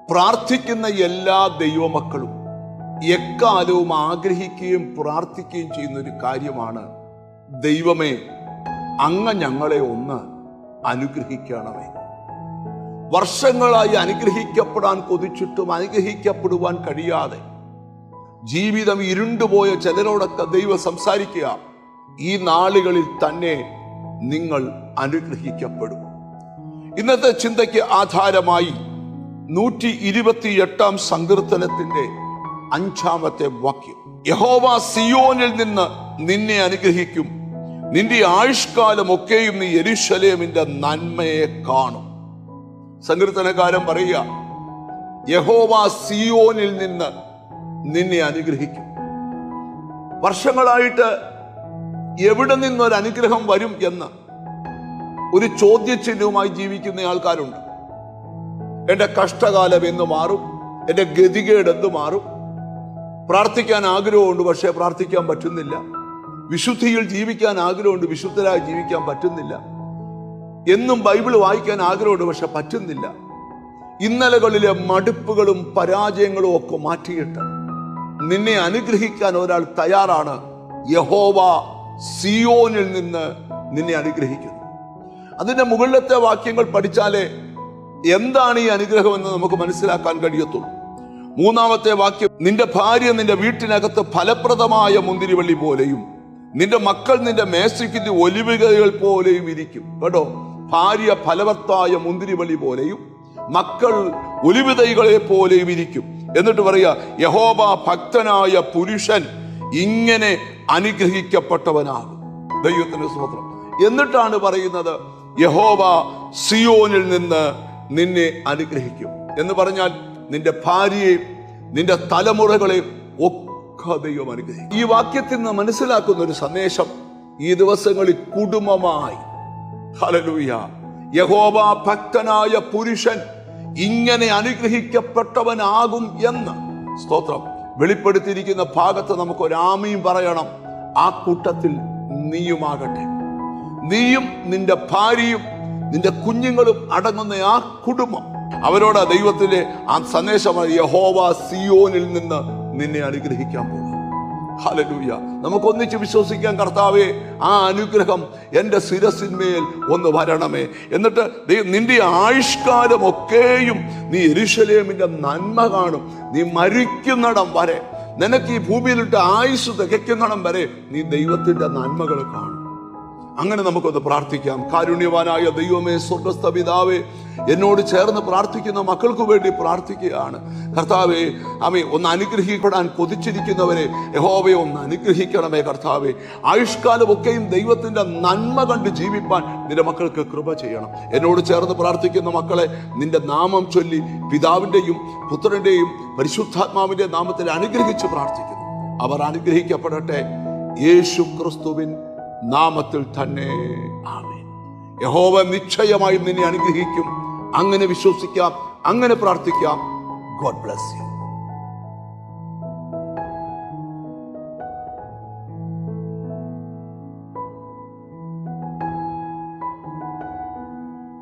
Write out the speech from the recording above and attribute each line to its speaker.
Speaker 1: പ്രാർത്ഥിക്കുന്ന എല്ലാ ദൈവമക്കളും എക്കാലവും ആഗ്രഹിക്കുകയും പ്രാർത്ഥിക്കുകയും ചെയ്യുന്ന ഒരു കാര്യമാണ്, ദൈവമേ അങ്ങ് ഞങ്ങളെ ഒന്ന് അനുഗ്രഹിക്കണമേ. വർഷങ്ങളായി അനുഗ്രഹിക്കപ്പെടാൻ കൊതിച്ചിട്ടും അനുഗ്രഹിക്കപ്പെടുവാൻ കഴിയാതെ ജീവിതം ഇരുണ്ടുപോയ ചിലരോടൊക്കെ ദൈവം സംസാരിക്കുക, ഈ നാളുകളിൽ തന്നെ നിങ്ങൾ അനുഗ്രഹിക്കപ്പെടും. ഇന്നത്തെ ചിന്തയ്ക്ക് ആധാരമായി 128 സങ്കീർത്തനത്തിന്റെ 5-ാമത്തെ വാക്യം, യഹോവ സിയോനിൽ നിന്ന് നിന്നെ അനുഗ്രഹിക്കും, നിന്റെ ആയുഷ്കാലം ഒക്കെയും നീ യെരൂശലേമിന്റെ നന്മയെ കാണും. സങ്കീർത്തനക്കാരൻ പറയുക, യഹോവ സിയോനിൽ നിന്ന് നിന്നെ അനുഗ്രഹിക്കും. വർഷങ്ങളായിട്ട് എവിടെ നിന്നൊരു അനുഗ്രഹം വരും എന്ന് ഒരു ചോദ്യചിഹ്നവുമായി ജീവിക്കുന്ന ആൾക്കാരുണ്ട്. എൻ്റെ കഷ്ടകാലം എന്ന് മാറും, എൻ്റെ ഗതികേട് എന്ന് മാറും. പ്രാർത്ഥിക്കാൻ ആഗ്രഹമുണ്ട്, പക്ഷേ പ്രാർത്ഥിക്കാൻ പറ്റുന്നില്ല. വിശുദ്ധിയിൽ ജീവിക്കാൻ ആഗ്രഹമുണ്ട്, വിശുദ്ധരായി ജീവിക്കാൻ പറ്റുന്നില്ല. എന്നും ബൈബിൾ വായിക്കാൻ ആഗ്രഹമുണ്ട്, പക്ഷെ പറ്റുന്നില്ല. ഇന്നലകളിലെ മടുപ്പുകളും പരാജയങ്ങളും ഒക്കെ മാറ്റിയിട്ട് നിന്നെ അനുഗ്രഹിക്കാൻ ഒരാൾ തയ്യാറാണ്. യഹോവ സിയോനിൽ നിന്ന് നിന്നെ അനുഗ്രഹിക്കുന്നു. അതിന്റെ മുകളിലത്തെ വാക്യങ്ങൾ പഠിച്ചാലേ എന്താണ് ഈ അനുഗ്രഹം എന്ന് നമുക്ക് മനസ്സിലാക്കാൻ കഴിയത്തുള്ളൂ. 3-ാമത്തെ വാക്യം, നിന്റെ ഭാര്യ നിന്റെ വീട്ടിനകത്ത് ഫലപ്രദമായ മുന്തിരിവള്ളി പോലെയും നിന്റെ മക്കൾ നിന്റെ മേശയ്ക്ക് ഒലിവുകൾ പോലെയും ഇരിക്കും. കേട്ടോ, ഭാര്യ ഫലവത്തായ മുന്തിരിവള്ളി പോലെയും മക്കൾ ഒലിവുതൈകളെ പോലെയും ഇരിക്കും. എന്നിട്ട് പറയുക, യഹോവ ഭക്തനായ പുരുഷൻ ഇങ്ങനെ അനുഗ്രഹിക്കപ്പെട്ടവനാകും. ദൈവത്തിന്റെ സ്തോത്രം. എന്നിട്ടാണ് പറയുന്നത്, യഹോവ സിയോനിൽ നിന്ന് നിന്നെ അനുഗ്രഹിക്കും എന്ന് പറഞ്ഞാൽ നിന്റെ ഭാര്യയെയും നിന്റെ തലമുറകളെയും ഒക്കെ ദൈവം അനുഗ്രഹിക്കും. ഈ വാക്യത്തിൽ നിന്ന് മനസ്സിലാക്കുന്ന ഒരു സന്ദേശം ഈ ദിവസങ്ങളിൽ കുടുംബമായി, ഹല്ലേലൂയ, യഹോവ ഭക്തനായ പുരുഷൻ ഇങ്ങനെ അനുഗ്രഹിക്കപ്പെട്ടവനാകും എന്ന് സ്തോത്രം വെളിപ്പെടുത്തിയിരിക്കുന്ന ഭാഗത്ത് നമുക്ക് ഒരു ആമീൻ പറയണം. ആ കൂട്ടത്തിൽ നീയുമാകട്ടെ. നീയും നിന്റെ ഭാര്യയും നിന്റെ കുഞ്ഞുങ്ങളും അടങ്ങുന്ന ആ കുടുംബം, അവരോട് ദൈവത്തിന്റെ ആ സന്ദേശമാണ്, യഹോവ സിയോനിൽ നിന്ന് നിന്നെ അനുഗ്രഹിക്കാൻ പോകും. ഹല്ലേലൂയ. നമുക്കൊന്നിച്ച് വിശ്വസിക്കാൻ, കർത്താവേ ആ അനുഗ്രഹം എൻ്റെ ശിരസിന്മേൽ ഒന്ന് വരണമേ. എന്നിട്ട് നിന്റെ ആയുഷ്കാലം ഒക്കെയും നീ യെരൂശലേമിന്റെ നന്മ കാണും. നീ മരിക്കുന്നിടം വരെ, നിനക്ക് ഈ ഭൂമിയിലിട്ട് ആയുസ് തികയ്ക്കുന്നിടം വരെ നീ ദൈവത്തിന്റെ നന്മകൾ കാണും. അങ്ങനെ നമുക്കൊന്ന് പ്രാർത്ഥിക്കാം. കാരുണ്യവാനായ ദൈവമേ, സ്വർഗ്ഗസ്ഥ പിതാവേ, എന്നോട് ചേർന്ന് പ്രാർത്ഥിക്കുന്ന മക്കൾക്ക് വേണ്ടി പ്രാർത്ഥിക്കുകയാണ്. കർത്താവേ, ഒന്ന് അനുഗ്രഹിക്കപ്പെടാൻ കൊതിച്ചിരിക്കുന്നവരെ യഹോവയെ ഒന്ന് അനുഗ്രഹിക്കണമേ. കർത്താവേ, ആയുഷ്കാലമൊക്കെയും ദൈവത്തിന്റെ നന്മ കണ്ട് ജീവിപ്പാൻ നിന്റെ മക്കൾക്ക് കൃപ ചെയ്യണം. എന്നോട് ചേർന്ന് പ്രാർത്ഥിക്കുന്ന മക്കളെ നിന്റെ നാമം ചൊല്ലി പിതാവിന്റെയും പുത്രന്റെയും പരിശുദ്ധാത്മാവിന്റെ നാമത്തിൽ അനുഗ്രഹിച്ച് പ്രാർത്ഥിക്കുന്നു. അവർ അനുഗ്രഹിക്കപ്പെടട്ടെ, യേശു ക്രിസ്തുവിൻ നാമത്തിൽ തന്നെ. ആമേൻ. യഹോവ നിശ്ചയമായും നിന്നെ അനുഗ്രഹിക്കും. അങ്ങനെ വിശ്വസിക്കാം, അങ്ങനെ പ്രാർത്ഥിക്കാം. God bless you.